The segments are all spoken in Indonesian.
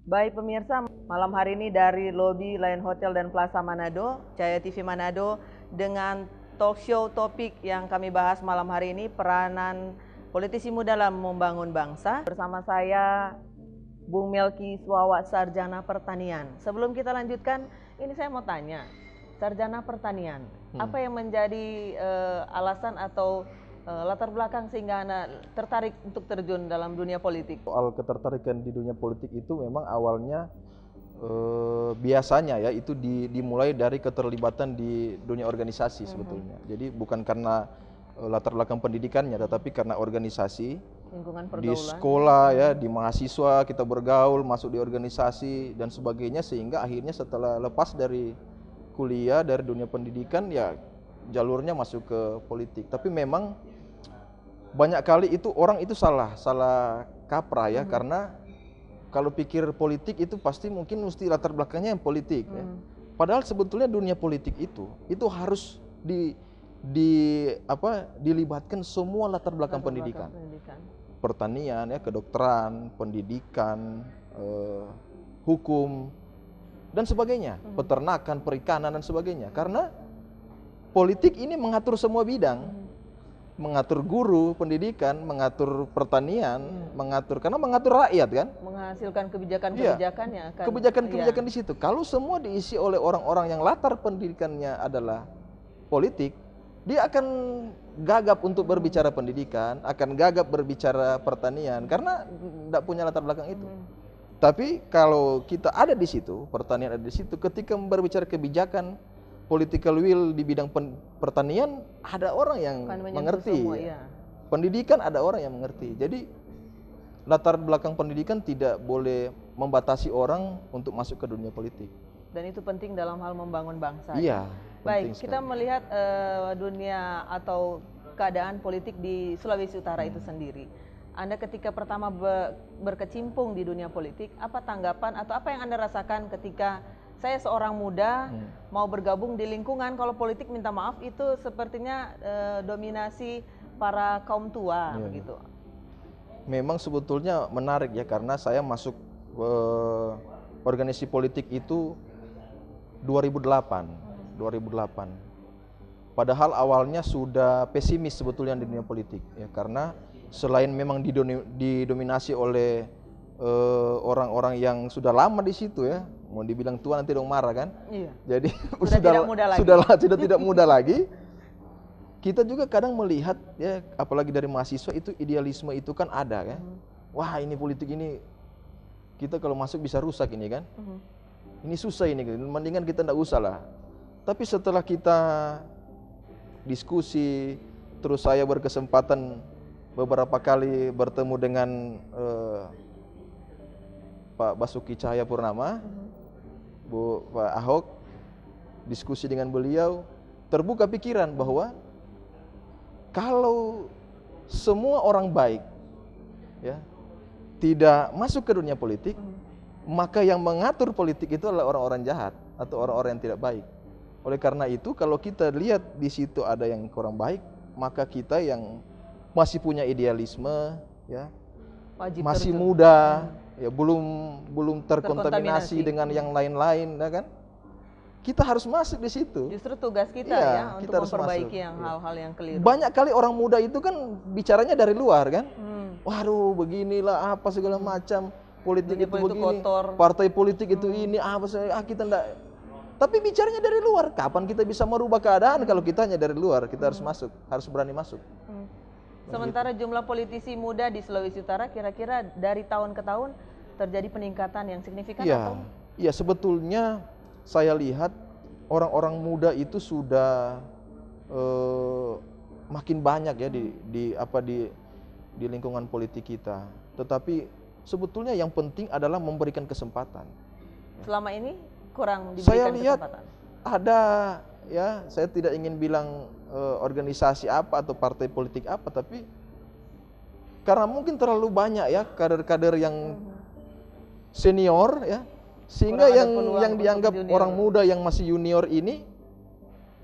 Baik pemirsa, malam hari ini dari lobi Lion Hotel dan Plaza Manado, Cahaya TV Manado, dengan talk show topik yang kami bahas malam hari ini, peranan politisi muda dalam membangun bangsa. Bersama saya, Bung Melki Swawat, Sarjana Pertanian. Sebelum kita lanjutkan, ini saya mau tanya, Sarjana Pertanian, apa yang menjadi alasan atau latar belakang sehingga Anda tertarik untuk terjun dalam dunia politik? Soal ketertarikan di dunia politik itu memang awalnya biasanya ya itu dimulai dari keterlibatan di dunia organisasi sebetulnya. Jadi bukan karena latar belakang pendidikannya, tetapi karena organisasi. Lingkungan Di pergaulan. sekolah ya, di mahasiswa kita bergaul, masuk di organisasi dan sebagainya, sehingga akhirnya setelah lepas dari kuliah, dari dunia pendidikan ya jalurnya masuk ke politik. Tapi memang banyak kali itu orang itu salah kaprah ya, karena kalau pikir politik itu pasti mungkin mesti latar belakangnya yang politik ya. Padahal sebetulnya dunia politik itu harus dilibatkan semua latar belakang pendidikan. Pertanian ya, kedokteran, pendidikan, hukum dan sebagainya, peternakan, perikanan dan sebagainya. Karena politik ini mengatur semua bidang. Mengatur guru pendidikan, mengatur pertanian, karena mengatur rakyat kan, menghasilkan kebijakan-kebijakan yang akan kebijakan-kebijakan di situ. Kalau semua diisi oleh orang-orang yang latar pendidikannya adalah politik, dia akan gagap untuk berbicara pendidikan, akan gagap berbicara pertanian karena tidak punya latar belakang itu. Tapi kalau kita ada di situ, pertanian ada di situ, ketika berbicara kebijakan political will di bidang pertanian, ada orang yang mengerti. Semua, ya. Pendidikan ada orang yang mengerti. Jadi latar belakang pendidikan tidak boleh membatasi orang untuk masuk ke dunia politik. Dan itu penting dalam hal membangun bangsa. Iya. Baik, kita melihat dunia atau keadaan politik di Sulawesi Utara itu sendiri. Anda ketika pertama berkecimpung di dunia politik, apa tanggapan atau apa yang Anda rasakan ketika saya seorang muda mau bergabung di lingkungan, kalau politik minta maaf itu sepertinya dominasi para kaum tua begitu. Memang sebetulnya menarik ya, karena saya masuk organisasi politik itu 2008. Padahal awalnya sudah pesimis sebetulnya di dunia politik ya, karena selain memang didominasi oleh orang-orang yang sudah lama di situ ya, mau dibilang tua nanti dong marah kan. Iya. Jadi sudah tidak muda lagi. Kita juga kadang melihat ya, apalagi dari mahasiswa itu idealisme itu kan ada kan. Wah, ini politik ini kita kalau masuk bisa rusak ini kan. Ini susah ini, mendingan kita enggak usah lah. Tapi setelah kita diskusi, terus saya berkesempatan beberapa kali bertemu dengan Pak Basuki Cahayapurnama, Pak Ahok, diskusi dengan beliau, terbuka pikiran bahwa kalau semua orang baik ya tidak masuk ke dunia politik, maka yang mengatur politik itu adalah orang-orang jahat atau orang-orang yang tidak baik. Oleh karena itu, kalau kita lihat di situ ada yang kurang baik, maka kita yang masih punya idealisme ya, masih muda ya, belum terkontaminasi dengan yang lain-lain ya kan, kita harus masuk di situ. Justru tugas kita ya untuk memperbaiki yang hal-hal yang keliru. Banyak kali orang muda itu kan bicaranya dari luar kan, waduh beginilah apa segala macam, politik itu begini, kotor. Partai politik itu ini apa kita enggak. Tapi bicaranya dari luar, kapan kita bisa merubah keadaan kalau kita hanya dari luar? Kita harus masuk, harus berani masuk. Sementara jumlah politisi muda di Sulawesi Utara kira-kira dari tahun ke tahun terjadi peningkatan yang signifikan atau? Iya, sebetulnya saya lihat orang-orang muda itu sudah makin banyak ya di lingkungan politik kita. Tetapi sebetulnya yang penting adalah memberikan kesempatan. Selama ini kurang diberikan saya lihat kesempatan. Ada ya, saya tidak ingin bilang organisasi apa atau partai politik apa, tapi karena mungkin terlalu banyak ya kader-kader yang senior ya, sehingga yang dianggap orang muda yang masih junior ini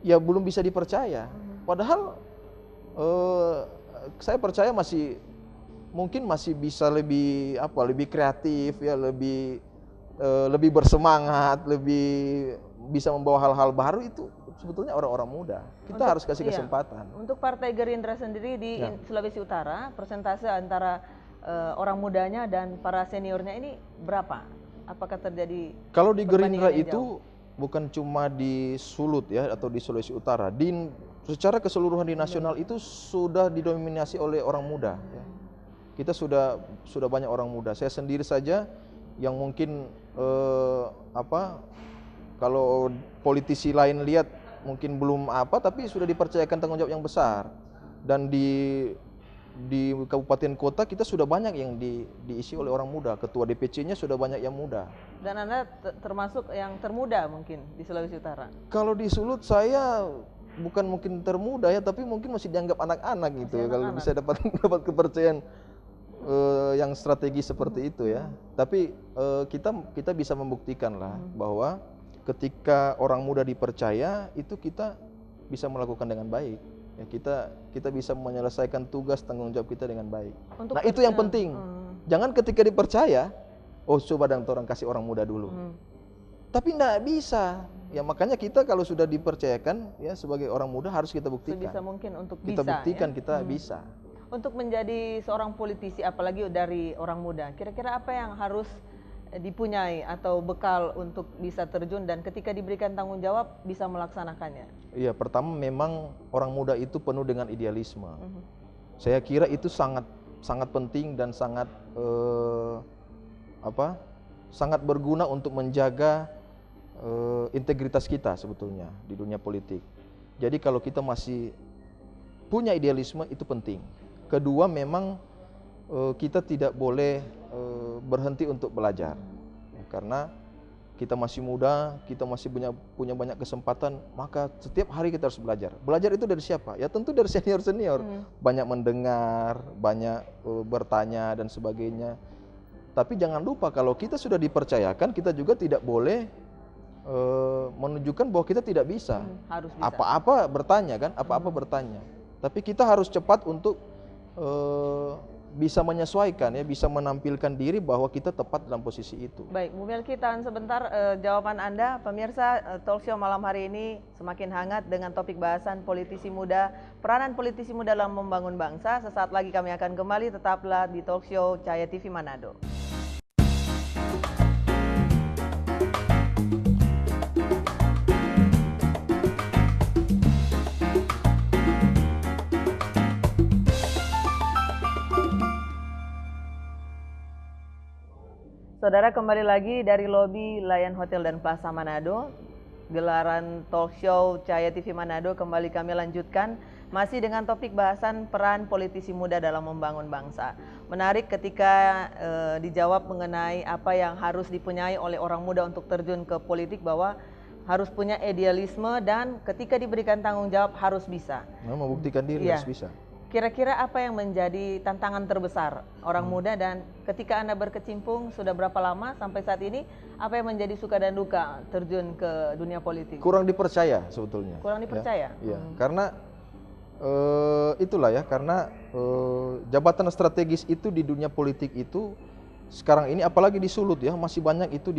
ya belum bisa dipercaya. Padahal saya percaya mungkin masih bisa lebih kreatif ya, lebih lebih bersemangat, lebih bisa membawa hal-hal baru, itu sebetulnya orang-orang muda. Kita harus kasih kesempatan. Untuk Partai Gerindra sendiri di Sulawesi Utara, persentase antara orang mudanya dan para seniornya ini berapa? Apakah terjadi? Kalau di Gerindra itu bukan cuma di Sulut ya atau di Sulawesi Utara, secara keseluruhan di nasional itu sudah didominasi oleh orang muda. Ya. Kita sudah banyak orang muda. Saya sendiri saja yang mungkin kalau politisi lain lihat mungkin belum tapi sudah dipercayakan tanggung jawab yang besar. Dan di kabupaten kota kita sudah banyak yang diisi oleh orang muda. Ketua DPC-nya sudah banyak yang muda. Dan Anda termasuk yang termuda mungkin di Sulawesi Utara? Kalau di Sulut saya bukan mungkin termuda ya, tapi mungkin masih dianggap anak-anak gitu. Kalau bisa dapat kepercayaan yang strategi seperti itu ya. Tapi kita bisa membuktikan lah bahwa ketika orang muda dipercaya itu kita bisa melakukan dengan baik. Ya, kita bisa menyelesaikan tugas tanggung jawab kita dengan baik. Nah itu yang penting. Jangan ketika dipercaya, coba orang kasih orang muda dulu. Tapi enggak bisa. Ya makanya kita kalau sudah dipercayakan ya sebagai orang muda harus kita buktikan. Sebisa mungkin untuk kita buktikan kita bisa. Untuk menjadi seorang politisi apalagi dari orang muda, kira-kira apa yang harus dipunyai atau bekal untuk bisa terjun dan ketika diberikan tanggung jawab bisa melaksanakannya? Iya, pertama memang orang muda itu penuh dengan idealisme. Saya kira itu sangat penting dan sangat berguna untuk menjaga integritas kita sebetulnya di dunia politik. Jadi kalau kita masih punya idealisme itu penting. Kedua memang kita tidak boleh berhenti untuk belajar, karena kita masih muda, kita masih punya banyak kesempatan, maka setiap hari kita harus belajar. Belajar itu dari siapa? Ya tentu dari senior-senior. Banyak mendengar, banyak bertanya dan sebagainya. Tapi jangan lupa kalau kita sudah dipercayakan, kita juga tidak boleh menunjukkan bahwa kita tidak bisa. Harus bisa. Apa-apa bertanya kan, apa-apa bertanya. Tapi kita harus cepat untuk bisa menyesuaikan ya, bisa menampilkan diri bahwa kita tepat dalam posisi itu. Baik, Bu Melki, tahan sebentar jawaban Anda. Pemirsa, talk show malam hari ini semakin hangat dengan topik bahasan politisi muda, peranan politisi muda dalam membangun bangsa. Sesaat lagi kami akan kembali, tetaplah di talk show Cahaya TV Manado. Saudara, kembali lagi dari lobi Lion Hotel dan Plaza Manado. Gelaran talk show Cahaya TV Manado kembali kami lanjutkan masih dengan topik bahasan peran politisi muda dalam membangun bangsa. Menarik ketika dijawab mengenai apa yang harus dipunyai oleh orang muda untuk terjun ke politik, bahwa harus punya idealisme dan ketika diberikan tanggung jawab harus bisa. Membuktikan diri harus bisa. Kira-kira apa yang menjadi tantangan terbesar orang muda, dan ketika Anda berkecimpung sudah berapa lama sampai saat ini, apa yang menjadi suka dan duka terjun ke dunia politik? Kurang dipercaya sebetulnya. Kurang dipercaya? Ya, karena itulah ya, karena jabatan strategis itu di dunia politik itu sekarang ini apalagi di Sulut ya, masih banyak itu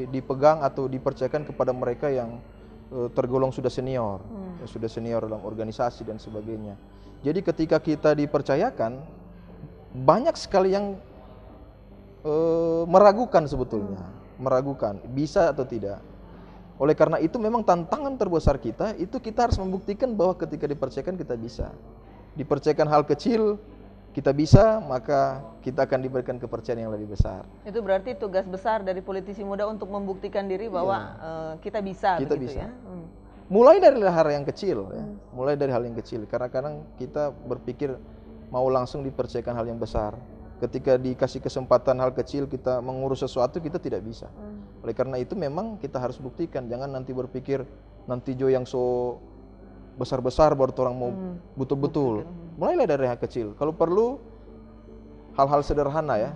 dipegang atau dipercayakan kepada mereka yang tergolong sudah senior dalam organisasi dan sebagainya. Jadi ketika kita dipercayakan, banyak sekali yang meragukan sebetulnya, meragukan bisa atau tidak. Oleh karena itu memang tantangan terbesar kita itu kita harus membuktikan bahwa ketika dipercayakan kita bisa. Dipercayakan hal kecil kita bisa, maka kita akan diberikan kepercayaan yang lebih besar. Itu berarti tugas besar dari politisi muda untuk membuktikan diri bahwa kita bisa. Kita bisa. Ya? Mulai dari hal yang kecil, ya. Mulai dari hal yang kecil. Karena kadang kita berpikir mau langsung dipercayakan hal yang besar. Ketika dikasih kesempatan hal kecil kita mengurus sesuatu, kita tidak bisa. Oleh karena itu memang kita harus buktikan. Jangan nanti berpikir nanti Jo yang so besar-besar baru orang mau betul-betul. Mulailah dari hal kecil. Kalau perlu hal-hal sederhana ya.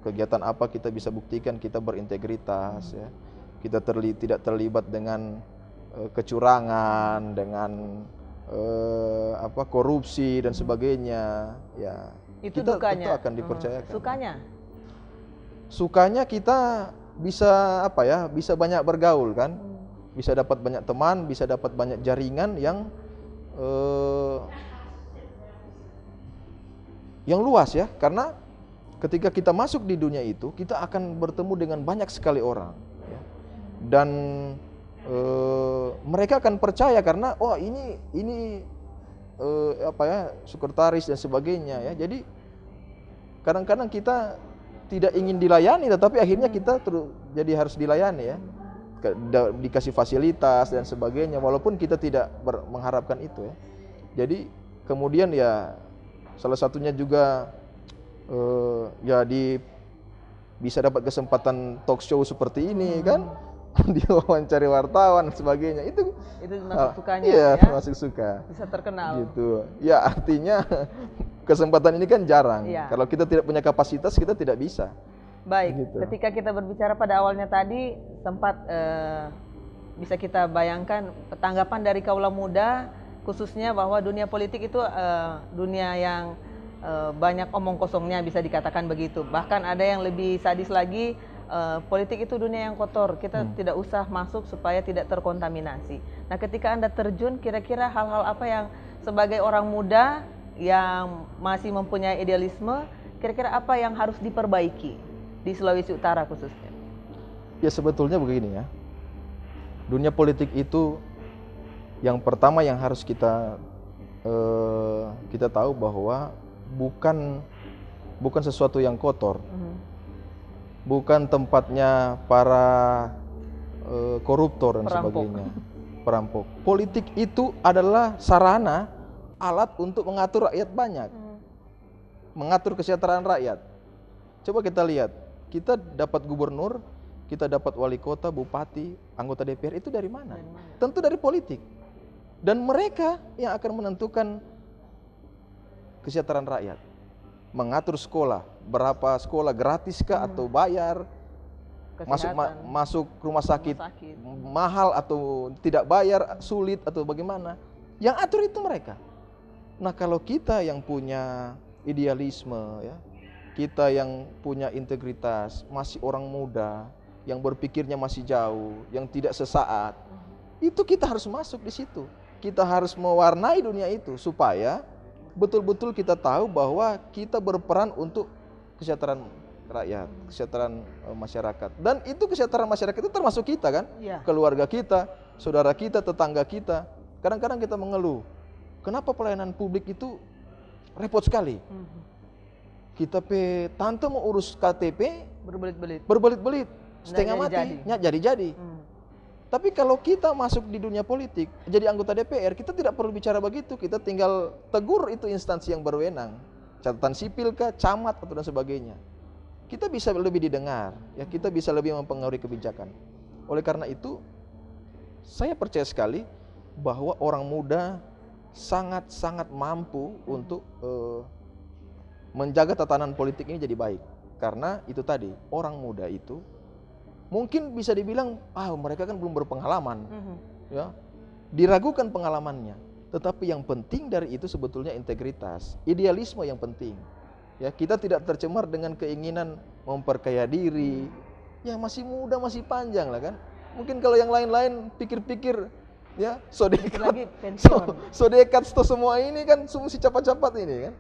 Kegiatan apa kita bisa buktikan kita berintegritas ya. Kita tidak terlibat dengan kecurangan, dengan korupsi dan sebagainya. Ya. Itu kita dukanya. tentu akan dipercayakan. Sukanya? sukanya kita bisa apa ya, bisa banyak bergaul kan, bisa dapat banyak teman, bisa dapat banyak jaringan yang luas ya, karena ketika kita masuk di dunia itu kita akan bertemu dengan banyak sekali orang ya. Dan mereka akan percaya karena oh ini apa ya, sekretaris dan sebagainya ya. Jadi kadang-kadang kita tidak ingin dilayani, tetapi akhirnya kita jadi harus dilayani ya, dikasih fasilitas dan sebagainya, walaupun kita tidak mengharapkan itu ya. Jadi kemudian ya salah satunya juga ya bisa dapat kesempatan talk show seperti ini kan, diwawancara wartawan dan sebagainya, itu masuk sukanya iya, ya, masuk suka, bisa terkenal gitu ya. Artinya kesempatan ini kan jarang ya. Kalau kita tidak punya kapasitas kita tidak bisa. Baik, gitu. Ketika kita berbicara pada awalnya tadi sempat bisa kita bayangkan tanggapan dari kaula muda khususnya bahwa dunia politik itu dunia yang banyak omong kosongnya, bisa dikatakan begitu. Bahkan ada yang lebih sadis lagi, politik itu dunia yang kotor, kita tidak usah masuk supaya tidak terkontaminasi. Nah, ketika Anda terjun, kira-kira hal-hal apa yang sebagai orang muda yang masih mempunyai idealisme, kira-kira apa yang harus diperbaiki di Sulawesi Utara khususnya? Ya sebetulnya begini ya, dunia politik itu yang pertama yang harus kita tahu bahwa bukan sesuatu yang kotor, bukan tempatnya para koruptor dan sebagainya, perampok. Politik itu adalah sarana, alat untuk mengatur rakyat banyak, mengatur kesejahteraan rakyat. Coba kita lihat, kita dapat gubernur, kita dapat wali kota, bupati, anggota DPR itu dari mana? Tentu dari politik. Dan mereka yang akan menentukan kesejahteraan rakyat. Mengatur sekolah, berapa sekolah gratiskah atau bayar, masuk rumah sakit mahal atau tidak bayar, sulit atau bagaimana. Yang atur itu mereka. Nah, kalau kita yang punya idealisme ya, kita yang punya integritas, masih orang muda, yang berpikirnya masih jauh, yang tidak sesaat, itu kita harus masuk di situ. Kita harus mewarnai dunia itu supaya betul-betul kita tahu bahwa kita berperan untuk kesejahteraan rakyat, kesejahteraan masyarakat. Dan itu kesejahteraan masyarakat itu termasuk kita kan, keluarga kita, saudara kita, tetangga kita. Kadang-kadang kita mengeluh, kenapa pelayanan publik itu repot sekali? Kita tante mau urus KTP berbelit-belit, setengah mati, jadi. Tapi kalau kita masuk di dunia politik, jadi anggota DPR, kita tidak perlu bicara begitu, kita tinggal tegur itu instansi yang berwenang, catatan sipil kah, camat atau dan sebagainya. Kita bisa lebih didengar, ya, kita bisa lebih mempengaruhi kebijakan. Oleh karena itu, saya percaya sekali bahwa orang muda sangat-sangat mampu untuk menjaga tatanan politik ini jadi baik. Karena itu tadi, orang muda itu mungkin bisa dibilang, mereka kan belum berpengalaman, ya, diragukan pengalamannya. Tetapi yang penting dari itu sebetulnya integritas, idealisme yang penting. Ya, kita tidak tercemar dengan keinginan memperkaya diri. Ya masih muda, masih panjang lah kan. Mungkin kalau yang lain-lain pikir-pikir, ya, sodekat semua ini kan mesti cepat-cepat ini kan,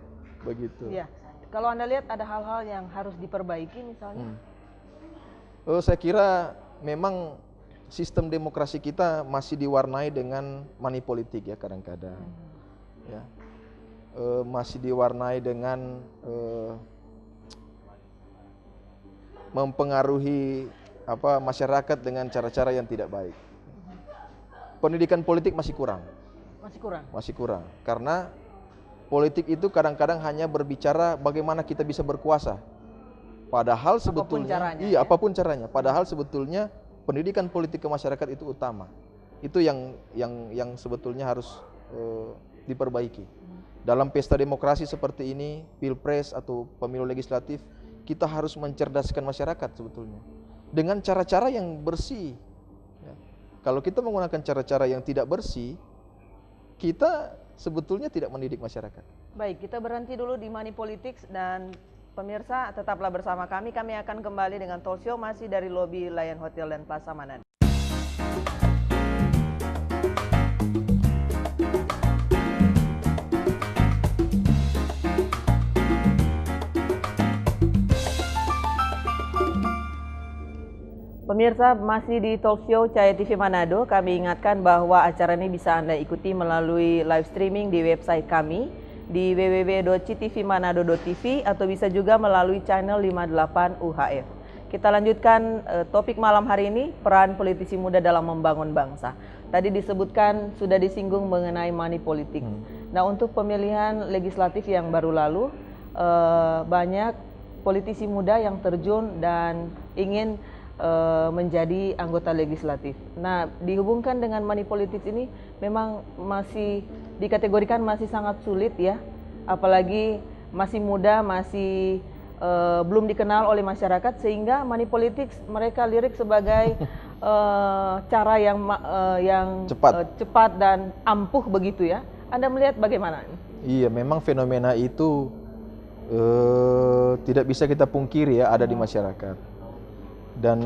begitu. Ya, kalau Anda lihat ada hal-hal yang harus diperbaiki misalnya. Saya kira memang sistem demokrasi kita masih diwarnai dengan money politik ya kadang-kadang, ya, masih diwarnai dengan mempengaruhi masyarakat dengan cara-cara yang tidak baik. Pendidikan politik masih kurang, karena politik itu kadang-kadang hanya berbicara bagaimana kita bisa berkuasa. Padahal sebetulnya, apapun caranya. Padahal sebetulnya pendidikan politik ke masyarakat itu utama. Itu yang sebetulnya harus diperbaiki. Dalam pesta demokrasi seperti ini, pilpres atau pemilu legislatif, kita harus mencerdaskan masyarakat sebetulnya dengan cara-cara yang bersih. Ya. Kalau kita menggunakan cara-cara yang tidak bersih, kita sebetulnya tidak mendidik masyarakat. Baik, kita berhenti dulu di money politics dan Pemirsa, tetaplah bersama kami. Kami akan kembali dengan talk show masih dari lobi Lion Hotel dan Plaza Manado. Pemirsa, masih di talk show Cahaya TV Manado. Kami ingatkan bahwa acara ini bisa Anda ikuti melalui live streaming di website kami di www.ctvmanado.tv atau bisa juga melalui channel 58 UHF. Kita lanjutkan topik malam hari ini, peran politisi muda dalam membangun bangsa. Tadi disebutkan, sudah disinggung mengenai money politik. Nah, untuk pemilihan legislatif yang baru lalu, banyak politisi muda yang terjun dan ingin menjadi anggota legislatif. Nah, dihubungkan dengan money politics ini memang masih dikategorikan masih sangat sulit ya, apalagi masih muda, masih belum dikenal oleh masyarakat, sehingga money politics mereka lirik sebagai cara yang cepat dan ampuh begitu ya. Anda melihat bagaimana? Iya, memang fenomena itu tidak bisa kita pungkiri ya, ada di masyarakat. Dan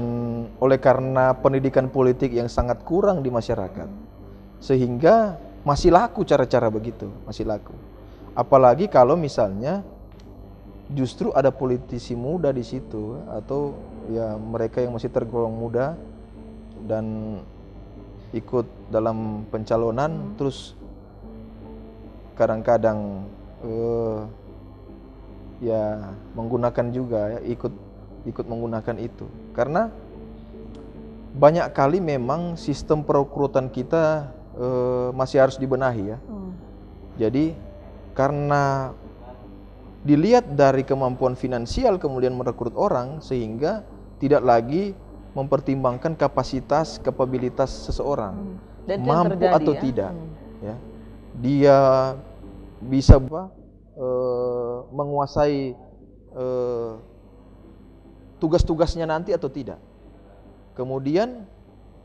oleh karena pendidikan politik yang sangat kurang di masyarakat, sehingga masih laku cara-cara begitu, masih laku. Apalagi kalau misalnya justru ada politisi muda di situ, atau ya mereka yang masih tergolong muda dan ikut dalam pencalonan, terus kadang-kadang ya menggunakan juga ya, ikut menggunakan itu. Karena banyak kali memang sistem perekrutan kita masih harus dibenahi ya. Jadi karena dilihat dari kemampuan finansial kemudian merekrut orang, sehingga tidak lagi mempertimbangkan kapasitas, kapabilitas seseorang, Dan mampu terjadi, atau ya? tidak. Ya. Dia bisa menguasai tugas-tugasnya nanti atau tidak. Kemudian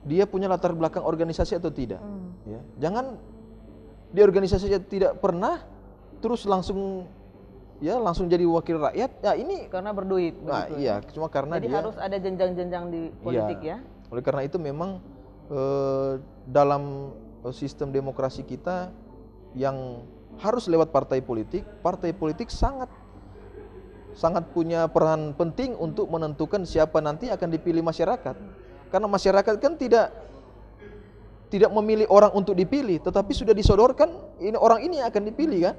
dia punya latar belakang organisasi atau tidak. Ya. Jangan di organisasi tidak pernah terus langsung jadi wakil rakyat. Ya ini Karena berduit. nah, iya, cuma karena Jadi dia harus ada jenjang-jenjang di politik ya. Oleh karena itu memang dalam sistem demokrasi kita yang harus lewat partai politik sangat punya peran penting untuk menentukan siapa nanti akan dipilih masyarakat. Karena masyarakat kan tidak memilih orang untuk dipilih, tetapi sudah disodorkan orang ini akan dipilih kan.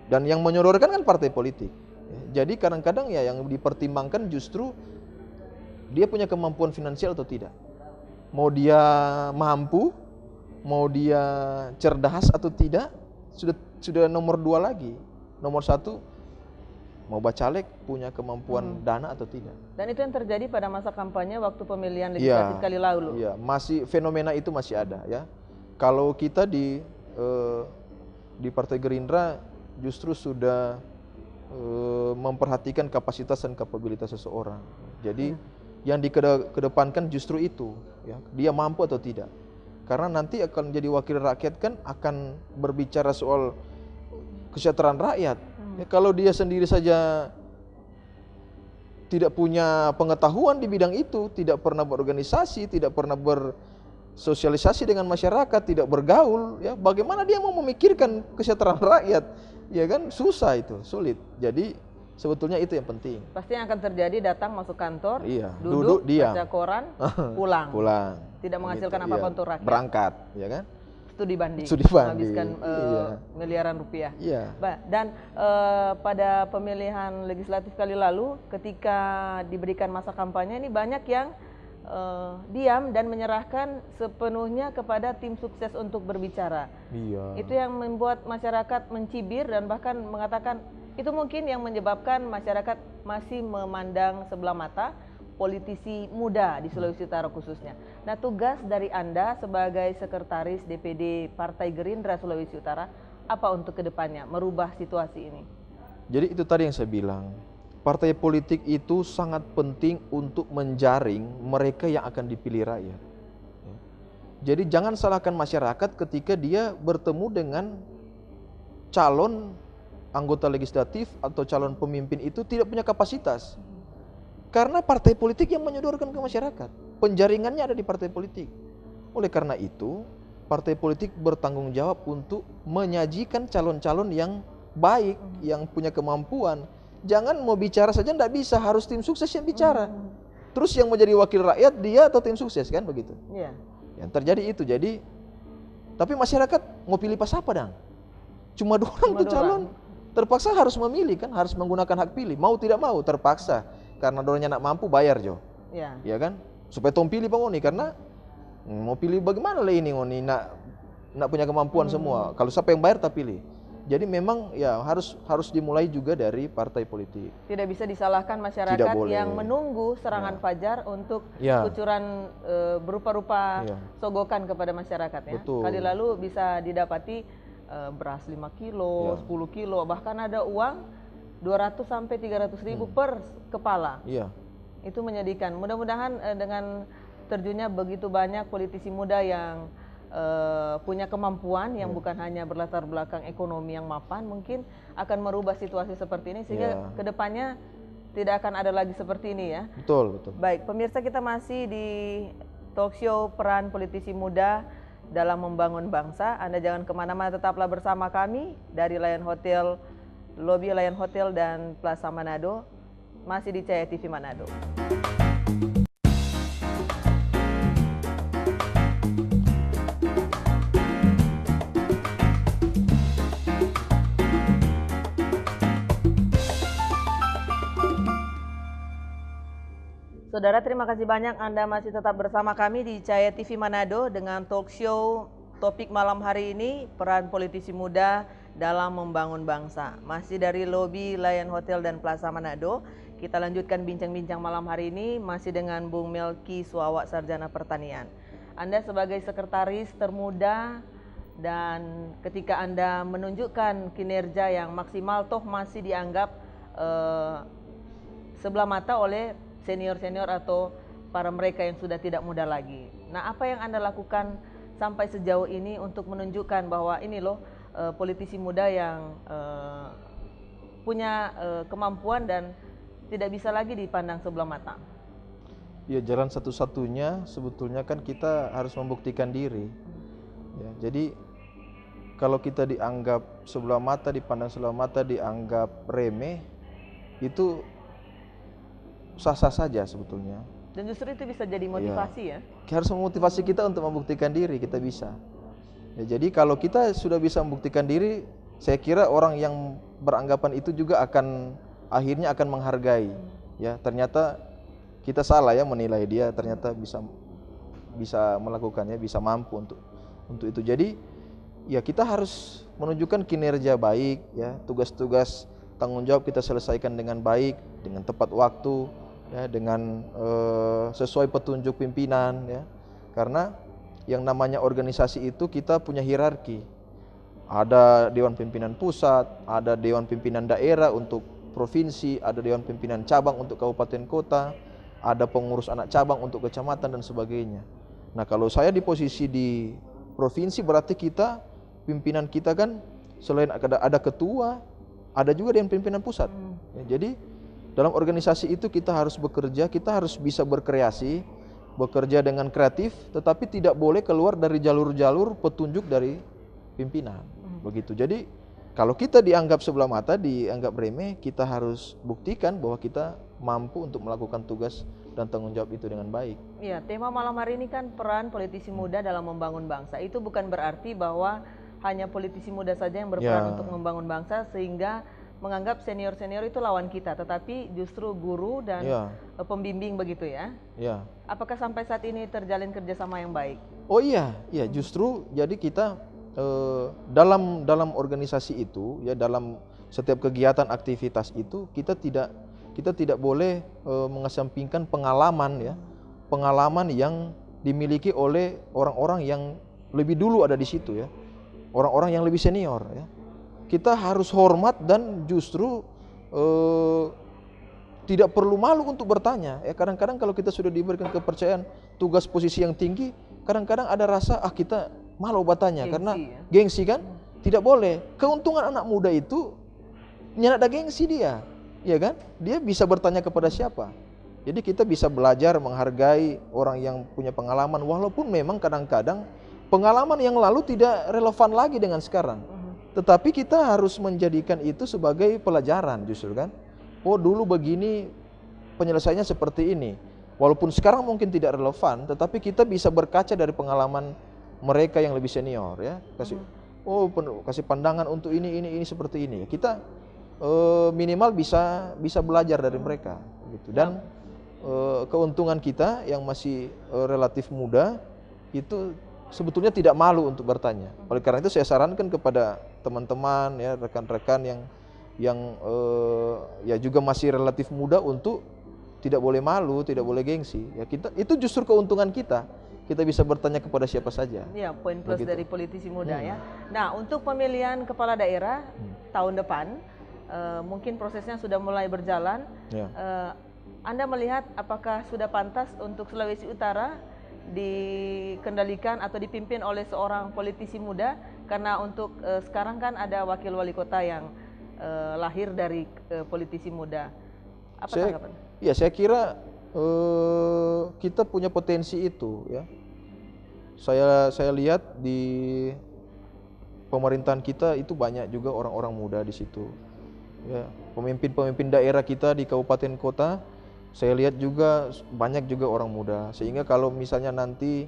Dan yang menyodorkan kan partai politik. Jadi kadang-kadang ya yang dipertimbangkan justru dia punya kemampuan finansial atau tidak. Mau dia mampu, mau dia cerdas atau tidak, sudah nomor 2 lagi. Nomor 1, mau bacalek punya kemampuan dana atau tidak. Dan itu yang terjadi pada masa kampanye waktu pemilihan legislatif kali lalu. Iya, masih fenomena itu masih ada ya. Kalau kita di Partai Gerindra justru sudah memperhatikan kapasitas dan kapabilitas seseorang. Jadi yang dikedepankan justru itu, ya, dia mampu atau tidak. Karena nanti akan jadi wakil rakyat kan akan berbicara soal kesejahteraan rakyat. Ya, kalau dia sendiri saja tidak punya pengetahuan di bidang itu, tidak pernah berorganisasi, tidak pernah bersosialisasi dengan masyarakat, tidak bergaul, ya bagaimana dia mau memikirkan kesejahteraan rakyat? Ya kan susah itu, sulit. Jadi sebetulnya itu yang penting. Pasti yang akan terjadi, datang masuk kantor, duduk diam, baca koran, pulang. Tidak menghasilkan gitu, apa-apa untuk rakyat. Berangkat, ya kan? Studi banding, menghabiskan miliaran rupiah. Iya. Dan pada pemilihan legislatif kali lalu, ketika diberikan masa kampanye ini banyak yang diam dan menyerahkan sepenuhnya kepada tim sukses untuk berbicara. Iya. Itu yang membuat masyarakat mencibir dan bahkan mengatakan itu mungkin yang menyebabkan masyarakat masih memandang sebelah mata politisi muda di Sulawesi Utara khususnya. Nah, tugas dari Anda sebagai sekretaris DPD Partai Gerindra Sulawesi Utara apa untuk kedepannya merubah situasi ini? Jadi itu tadi yang saya bilang, partai politik itu sangat penting untuk menjaring mereka yang akan dipilih rakyat. Jadi jangan salahkan masyarakat ketika dia bertemu dengan calon anggota legislatif atau calon pemimpin itu tidak punya kapasitas. Karena partai politik yang menyodorkan ke masyarakat. Penjaringannya ada di partai politik. Oleh karena itu, partai politik bertanggung jawab untuk menyajikan calon-calon yang baik, yang punya kemampuan. Jangan mau bicara saja tidak bisa, harus tim sukses yang bicara. Terus yang menjadi wakil rakyat dia atau tim sukses, kan begitu? Iya. Yang terjadi itu. Jadi, tapi masyarakat mau pilih pas apa dong? Cuma dua orang tuh calon, terpaksa harus memilih kan, harus menggunakan hak pilih. Mau tidak mau terpaksa, karena dorongnya nak mampu bayar Jo. Iya. Ya kan? Supaya tong pilih pengoni, karena mau pilih bagaimana lah ini ngoni nak punya kemampuan semua. Kalau siapa yang bayar tak pilih. Jadi memang ya harus dimulai juga dari partai politik. Tidak bisa disalahkan masyarakat yang menunggu serangan fajar untuk kucuran berupa-rupa sogokan kepada masyarakat ya. Betul. Kali lalu bisa didapati beras 5 kilo, 10 kilo, bahkan ada uang 200 sampai 300 ribu per kepala. Iya. Itu menyedihkan. Mudah-mudahan dengan terjunnya begitu banyak politisi muda yang punya kemampuan yang bukan hanya berlatar belakang ekonomi yang mapan, mungkin akan merubah situasi seperti ini sehingga kedepannya tidak akan ada lagi seperti ini ya. Betul, betul. Baik, pemirsa, kita masih di talk show peran politisi muda dalam membangun bangsa. Anda jangan kemana-mana, tetaplah bersama kami dari Lion Hotel, lobi Lion Hotel dan Plaza Manado, masih di Cahaya TV Manado. Saudara, terima kasih banyak Anda masih tetap bersama kami di Cahaya TV Manado dengan talk show topik malam hari ini, peran politisi muda dalam membangun bangsa. Masih dari lobi Lion Hotel dan Plaza Manado, kita lanjutkan bincang-bincang malam hari ini masih dengan Bung Melki Suawak, Sarjana Pertanian. Anda sebagai sekretaris termuda dan ketika Anda menunjukkan kinerja yang maksimal, toh masih dianggap sebelah mata oleh senior-senior atau para mereka yang sudah tidak muda lagi. Nah, apa yang Anda lakukan sampai sejauh ini untuk menunjukkan bahwa ini loh politisi muda yang punya kemampuan dan tidak bisa lagi dipandang sebelah mata? Ya, jalan satu-satunya sebetulnya kan kita harus membuktikan diri. Ya, jadi kalau kita dianggap sebelah mata, dipandang sebelah mata, dianggap remeh, itu sah-sah saja sebetulnya. Dan justru itu bisa jadi motivasi ya. Harus memotivasi kita untuk membuktikan diri kita bisa. Ya, jadi kalau kita sudah bisa membuktikan diri, saya kira orang yang beranggapan itu juga akan akhirnya akan menghargai. Ya, ternyata kita salah ya menilai dia, ternyata bisa melakukannya, bisa mampu untuk itu. Jadi ya kita harus menunjukkan kinerja baik ya, tugas-tugas tanggung jawab kita selesaikan dengan baik, dengan tepat waktu, ya, dengan sesuai petunjuk pimpinan ya. Karena yang namanya organisasi itu kita punya hierarki. Ada dewan pimpinan pusat, ada dewan pimpinan daerah untuk provinsi, ada dewan pimpinan cabang untuk kabupaten kota, ada pengurus anak cabang untuk kecamatan dan sebagainya. Nah, kalau saya di posisi di provinsi berarti kita pimpinan kita kan selain ada ketua, ada juga dewan pimpinan pusat. Ya, jadi dalam organisasi itu kita harus bekerja, kita harus bisa berkreasi, bekerja dengan kreatif, tetapi tidak boleh keluar dari jalur-jalur petunjuk dari pimpinan. Begitu. Jadi kalau kita dianggap sebelah mata, dianggap remeh, kita harus buktikan bahwa kita mampu untuk melakukan tugas dan tanggung jawab itu dengan baik. Iya, tema malam hari ini kan peran politisi muda dalam membangun bangsa. Itu bukan berarti bahwa hanya politisi muda saja yang berperan untuk membangun bangsa sehingga menganggap senior-senior itu lawan kita, tetapi justru guru dan pembimbing begitu ya. Ya. Apakah sampai saat ini terjalin kerjasama yang baik? Oh iya, justru jadi kita dalam organisasi itu ya, dalam setiap kegiatan aktivitas itu kita tidak boleh mengesampingkan pengalaman ya, pengalaman yang dimiliki oleh orang-orang yang lebih dulu ada di situ ya, orang-orang yang lebih senior ya. Kita harus hormat dan justru tidak perlu malu untuk bertanya. Ya, kadang-kadang kalau kita sudah diberikan kepercayaan tugas posisi yang tinggi, kadang-kadang ada rasa kita malu bertanya karena gengsi kan? Tidak boleh. Keuntungan anak muda itu Nggak ada gengsi dia, ya kan? Dia bisa bertanya kepada siapa. Jadi kita bisa belajar menghargai orang yang punya pengalaman, walaupun memang kadang-kadang pengalaman yang lalu tidak relevan lagi dengan sekarang. Tetapi kita harus menjadikan itu sebagai pelajaran justru kan. Oh dulu begini, penyelesaiannya seperti ini. Walaupun sekarang mungkin tidak relevan, tetapi kita bisa berkaca dari pengalaman mereka yang lebih senior ya. Kasih pandangan untuk ini seperti ini. Kita minimal bisa belajar dari mereka gitu. Dan keuntungan kita yang masih relatif muda itu sebetulnya tidak malu untuk bertanya. Oleh karena itu saya sarankan kepada teman-teman ya, rekan-rekan yang ya juga masih relatif muda untuk tidak boleh malu, tidak boleh gengsi. Ya kita itu justru keuntungan kita. Kita bisa bertanya kepada siapa saja. Ya, poin plus dari politisi muda ya. Nah, untuk pemilihan kepala daerah tahun depan mungkin prosesnya sudah mulai berjalan. Ya. Anda melihat apakah sudah pantas untuk Sulawesi Utara dikendalikan atau dipimpin oleh seorang politisi muda? Karena untuk sekarang kan ada wakil wali kota yang lahir dari politisi muda. Apa tanggapan? Ya, saya kira kita punya potensi itu ya. Saya lihat di pemerintahan kita itu banyak juga orang-orang muda di situ. Ya, pemimpin-pemimpin daerah kita di kabupaten kota saya lihat juga banyak juga orang muda, sehingga kalau misalnya nanti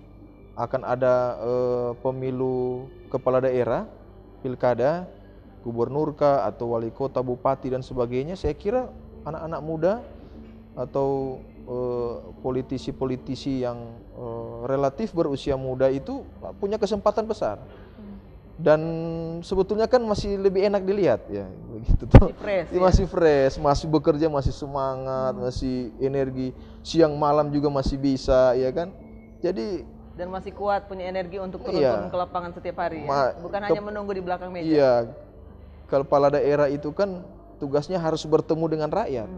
akan ada pemilu kepala daerah, pilkada, gubernur kah atau wali kota, bupati dan sebagainya, saya kira anak-anak muda atau politisi-politisi yang relatif berusia muda itu punya kesempatan besar. Dan sebetulnya kan masih lebih enak dilihat ya begitu tuh. Masih fresh, masih bekerja, masih semangat, masih energi, siang malam juga masih bisa ya kan. Jadi dan masih kuat, punya energi untuk turun ke lapangan setiap hari ya? Bukan hanya menunggu di belakang meja. Iya. Kalau kepala daerah itu kan tugasnya harus bertemu dengan rakyat.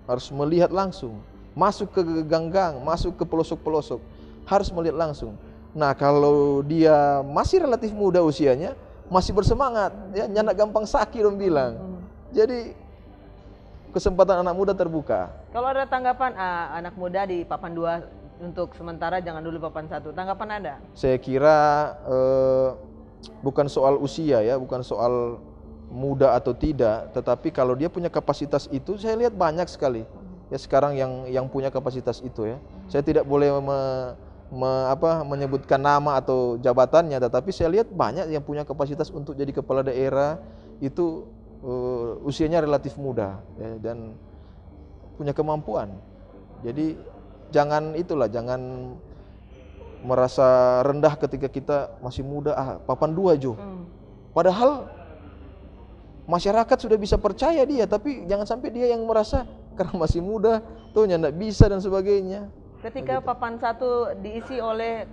Harus melihat langsung, masuk ke gang-gang, masuk ke pelosok-pelosok, harus melihat langsung. Nah kalau dia masih relatif muda usianya, masih bersemangat, ya nyanak gampang sakit dong bilang. Jadi kesempatan anak muda terbuka. Kalau ada tanggapan anak muda di papan 2 untuk sementara, jangan dulu papan 1. Tanggapan Anda? Saya kira bukan soal usia ya, bukan soal muda atau tidak, tetapi kalau dia punya kapasitas itu, saya lihat banyak sekali ya sekarang yang punya kapasitas itu ya. Saya tidak boleh menyebutkan nama atau jabatannya, tetapi saya lihat banyak yang punya kapasitas untuk jadi kepala daerah itu usianya relatif muda ya, dan punya kemampuan. Jadi jangan merasa rendah ketika kita masih muda, papan 2 Jo. Padahal masyarakat sudah bisa percaya dia, tapi jangan sampai dia yang merasa karena masih muda tuh nggak bisa dan sebagainya. Ketika papan 1 diisi oleh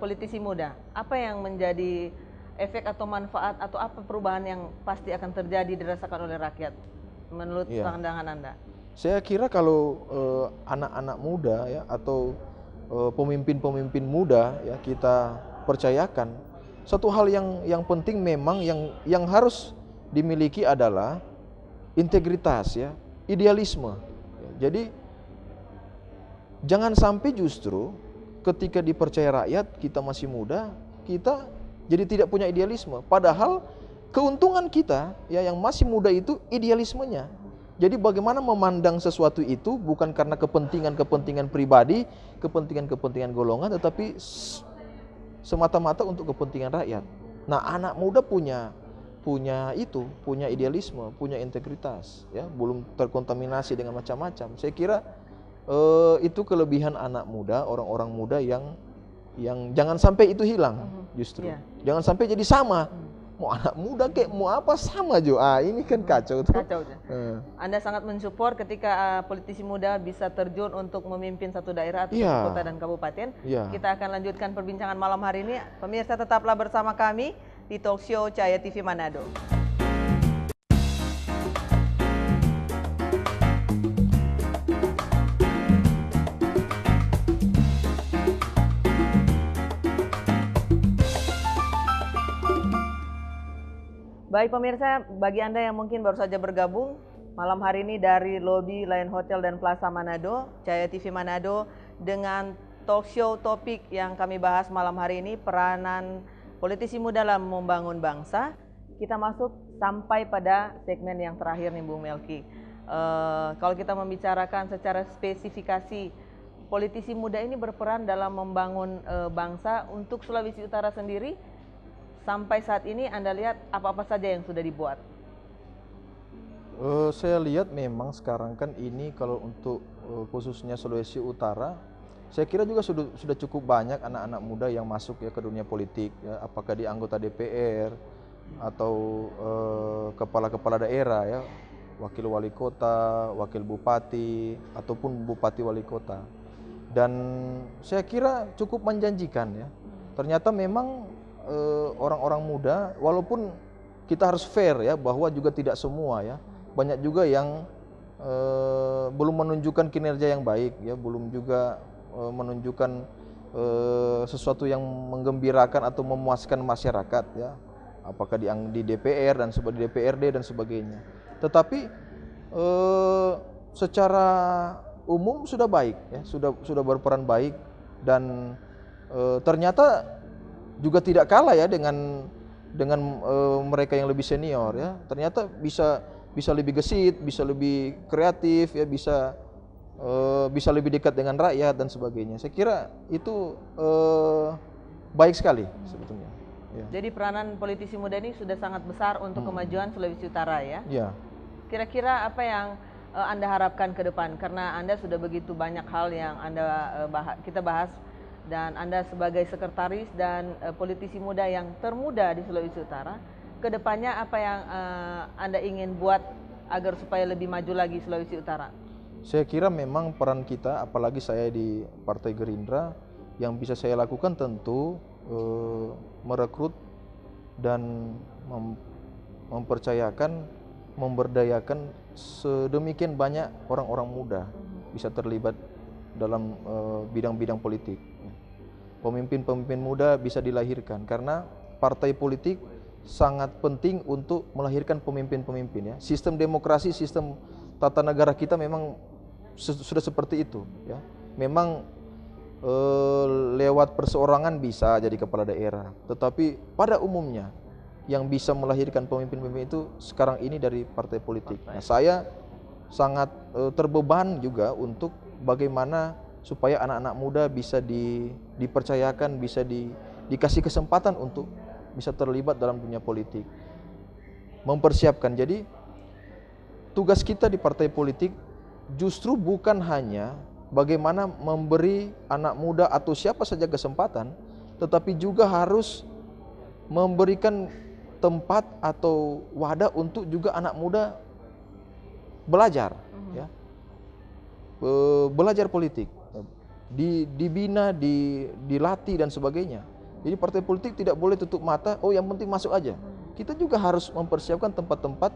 politisi muda, apa yang menjadi efek atau manfaat atau apa perubahan yang pasti akan terjadi dirasakan oleh rakyat menurut pandangan Anda? Saya kira kalau anak-anak muda ya atau pemimpin-pemimpin muda ya kita percayakan, satu hal yang penting memang yang harus dimiliki adalah integritas ya, idealisme. Jadi jangan sampai justru ketika dipercaya rakyat kita masih muda, kita jadi tidak punya idealisme. Padahal keuntungan kita ya yang masih muda itu idealismenya. Jadi bagaimana memandang sesuatu itu bukan karena kepentingan-kepentingan pribadi, kepentingan-kepentingan golongan, tetapi semata-mata untuk kepentingan rakyat. Nah, anak muda punya idealisme, punya integritas, ya, belum terkontaminasi dengan macam-macam. Saya kira itu kelebihan anak muda, orang-orang muda yang jangan sampai itu hilang, justru. Jangan sampai jadi sama. Mau anak muda kayak mau apa sama Jo. Ini kan kacau tuh. Kacau. Anda sangat mensupport ketika politisi muda bisa terjun untuk memimpin satu daerah atau kota dan kabupaten. Kita akan lanjutkan perbincangan malam hari ini. Pemirsa tetaplah bersama kami di Talkshow Cahaya TV Manado. Baik pemirsa, bagi Anda yang mungkin baru saja bergabung, malam hari ini dari lobi Lion Hotel dan Plaza Manado, Cahaya TV Manado, dengan talk show topik yang kami bahas malam hari ini, peranan politisi muda dalam membangun bangsa. Kita masuk sampai pada segmen yang terakhir nih Bung Melki. Kalau kita membicarakan secara spesifikasi, politisi muda ini berperan dalam membangun bangsa. Untuk Sulawesi Utara sendiri, sampai saat ini Anda lihat apa-apa saja yang sudah dibuat? Saya lihat memang sekarang kan ini kalau untuk khususnya Sulawesi Utara, saya kira juga sudah cukup banyak anak-anak muda yang masuk ya ke dunia politik, ya, apakah di anggota DPR atau kepala-kepala daerah ya, wakil wali kota, wakil bupati ataupun bupati wali kota. Dan saya kira cukup menjanjikan ya. Ternyata memang orang-orang muda, walaupun kita harus fair ya, bahwa juga tidak semua ya, banyak juga yang belum menunjukkan kinerja yang baik ya, belum juga menunjukkan sesuatu yang menggembirakan atau memuaskan masyarakat ya, apakah di DPR dan di DPRD dan sebagainya. Tetapi secara umum sudah baik ya, sudah berperan baik, dan ternyata juga tidak kalah ya dengan mereka yang lebih senior ya. Ternyata bisa lebih gesit, bisa lebih kreatif ya, bisa lebih dekat dengan rakyat dan sebagainya. Saya kira itu baik sekali sebetulnya. Ya. Jadi peranan politisi muda ini sudah sangat besar untuk kemajuan Sulawesi Utara ya. Ya. Kira-kira apa yang Anda harapkan ke depan? Karena Anda sudah begitu banyak hal yang kita bahas, dan Anda sebagai sekretaris dan politisi muda yang termuda di Sulawesi Utara, kedepannya apa yang Anda ingin buat agar supaya lebih maju lagi Sulawesi Utara? Saya kira memang peran kita, apalagi saya di Partai Gerindra, yang bisa saya lakukan tentu merekrut dan mempercayakan, memberdayakan sedemikian banyak orang-orang muda bisa terlibat dalam bidang-bidang politik. Pemimpin-pemimpin muda bisa dilahirkan, karena partai politik sangat penting untuk melahirkan pemimpin-pemimpin ya. Sistem demokrasi, sistem tata negara kita memang sudah seperti itu ya. Memang lewat perseorangan bisa jadi kepala daerah, tetapi pada umumnya yang bisa melahirkan pemimpin-pemimpin itu sekarang ini dari partai politik. Nah, saya sangat terbeban juga untuk bagaimana supaya anak-anak muda bisa dipercayakan, bisa dikasih kesempatan untuk bisa terlibat dalam dunia politik. Mempersiapkan. Jadi tugas kita di partai politik justru bukan hanya bagaimana memberi anak muda atau siapa saja kesempatan, tetapi juga harus memberikan tempat atau wadah untuk juga anak muda belajar ya. Belajar politik, dibina, dilatih dan sebagainya. Jadi partai politik tidak boleh tutup mata, oh yang penting masuk aja. Kita juga harus mempersiapkan tempat-tempat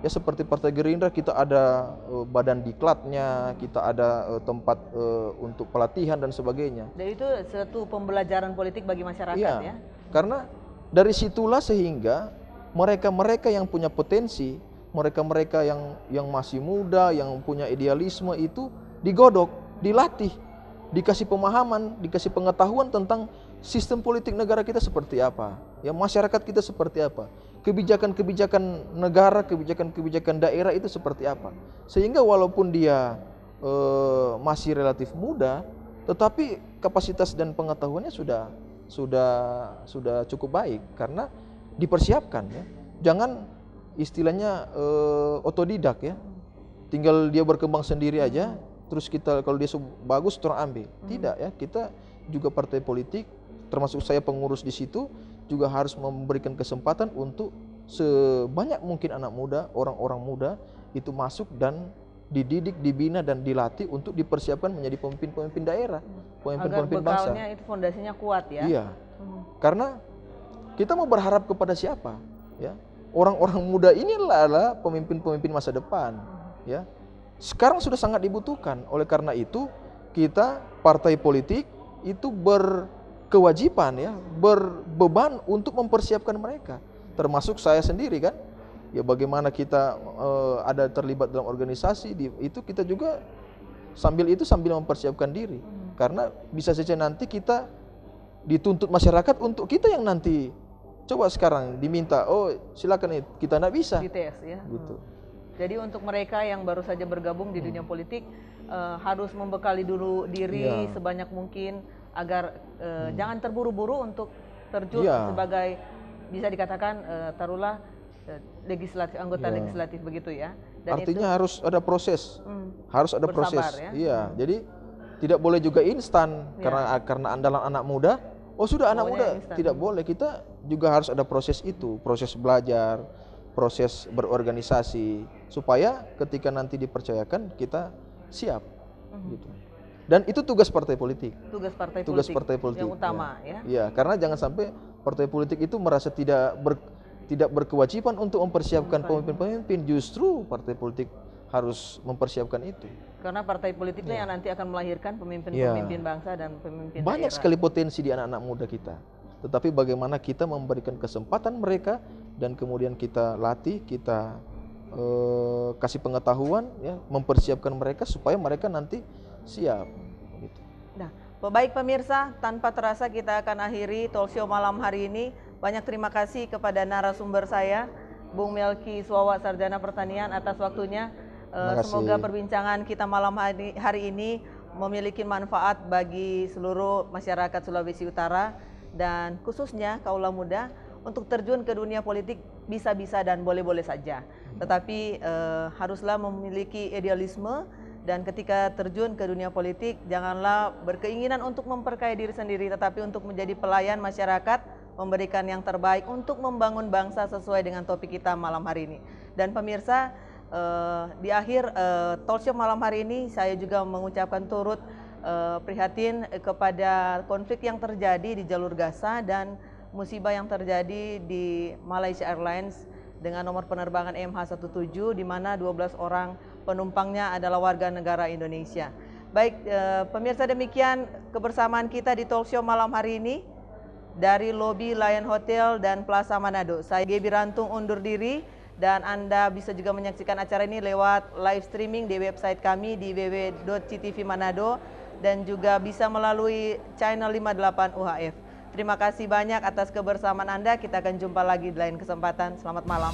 ya, seperti Partai Gerindra kita ada badan diklatnya, kita ada tempat untuk pelatihan dan sebagainya. Dan itu suatu pembelajaran politik bagi masyarakat ya. Karena dari situlah sehingga mereka-mereka yang punya potensi, mereka-mereka yang masih muda, yang punya idealisme itu digodok, dilatih, dikasih pemahaman, dikasih pengetahuan tentang sistem politik negara kita seperti apa, ya, masyarakat kita seperti apa, kebijakan-kebijakan negara, kebijakan-kebijakan daerah itu seperti apa. Sehingga walaupun dia masih relatif muda, tetapi kapasitas dan pengetahuannya sudah cukup baik karena dipersiapkan ya. Jangan istilahnya otodidak ya. Tinggal dia berkembang sendiri aja, terus kita kalau dia bagus terus ambil. Tidak ya, kita juga partai politik, termasuk saya pengurus di situ, juga harus memberikan kesempatan untuk sebanyak mungkin anak muda, orang-orang muda itu masuk dan dididik, dibina dan dilatih untuk dipersiapkan menjadi pemimpin-pemimpin daerah, pemimpin-pemimpin bangsa. Agar bekalnya itu fondasinya kuat ya. Iya. Karena kita mau berharap kepada siapa? Ya. Orang-orang muda ini adalah pemimpin-pemimpin masa depan, ya. Sekarang sudah sangat dibutuhkan. Oleh karena itu, kita partai politik itu berkewajiban ya, berbeban untuk mempersiapkan mereka. termasuk saya sendiri kan. Ya bagaimana kita ada terlibat dalam organisasi itu kita juga sambil mempersiapkan diri. Karena bisa saja nanti kita dituntut masyarakat untuk kita yang nanti coba sekarang diminta, oh silakan kita nggak bisa. Dites ya. Gitu. Jadi untuk mereka yang baru saja bergabung di dunia politik harus membekali dulu diri sebanyak mungkin agar jangan terburu-buru untuk terjun sebagai bisa dikatakan taruhlah legislatif, anggota legislatif begitu ya. Dan artinya itu, harus ada proses, harus ada proses. Ya? Iya, jadi tidak boleh juga instan karena andalan anak muda. Oh sudah anak muda instan. Tidak boleh, kita juga harus ada proses itu, proses belajar, proses berorganisasi supaya ketika nanti dipercayakan kita siap. Gitu. Dan itu tugas partai politik. Tugas partai politik yang utama ya. Iya, karena jangan sampai partai politik itu merasa tidak berkewajiban untuk mempersiapkan pemimpin-pemimpin, justru partai politik harus mempersiapkan itu. Karena partai politiknya yang nanti akan melahirkan pemimpin-pemimpin bangsa dan pemimpin banyak daerah. Sekali potensi di anak-anak muda kita. Tetapi bagaimana kita memberikan kesempatan mereka dan kemudian kita latih, kita kasih pengetahuan, ya, mempersiapkan mereka supaya mereka nanti siap. Gitu. Nah, baik pemirsa, tanpa terasa kita akan akhiri talkshow malam hari ini. Banyak terima kasih kepada narasumber saya, Bung Melki Suwawa, Sarjana Pertanian, atas waktunya. Semoga perbincangan kita malam hari ini memiliki manfaat bagi seluruh masyarakat Sulawesi Utara dan khususnya kaula muda untuk terjun ke dunia politik bisa-bisa dan boleh-boleh saja. Tetapi haruslah memiliki idealisme dan ketika terjun ke dunia politik janganlah berkeinginan untuk memperkaya diri sendiri, tetapi untuk menjadi pelayan masyarakat, memberikan yang terbaik untuk membangun bangsa sesuai dengan topik kita malam hari ini. Dan pemirsa, di akhir talkshow malam hari ini saya juga mengucapkan turut prihatin kepada konflik yang terjadi di jalur Gaza dan musibah yang terjadi di Malaysia Airlines dengan nomor penerbangan MH17 di mana 12 orang penumpangnya adalah warga negara Indonesia. Baik pemirsa, demikian kebersamaan kita di talkshow malam hari ini dari lobi Lion Hotel dan Plaza Manado. Saya Gebi Rantung undur diri. Dan Anda bisa juga menyaksikan acara ini lewat live streaming di website kami di www.ctvmanado dan juga bisa melalui channel 58 UHF. Terima kasih banyak atas kebersamaan Anda. Kita akan jumpa lagi di lain kesempatan. Selamat malam.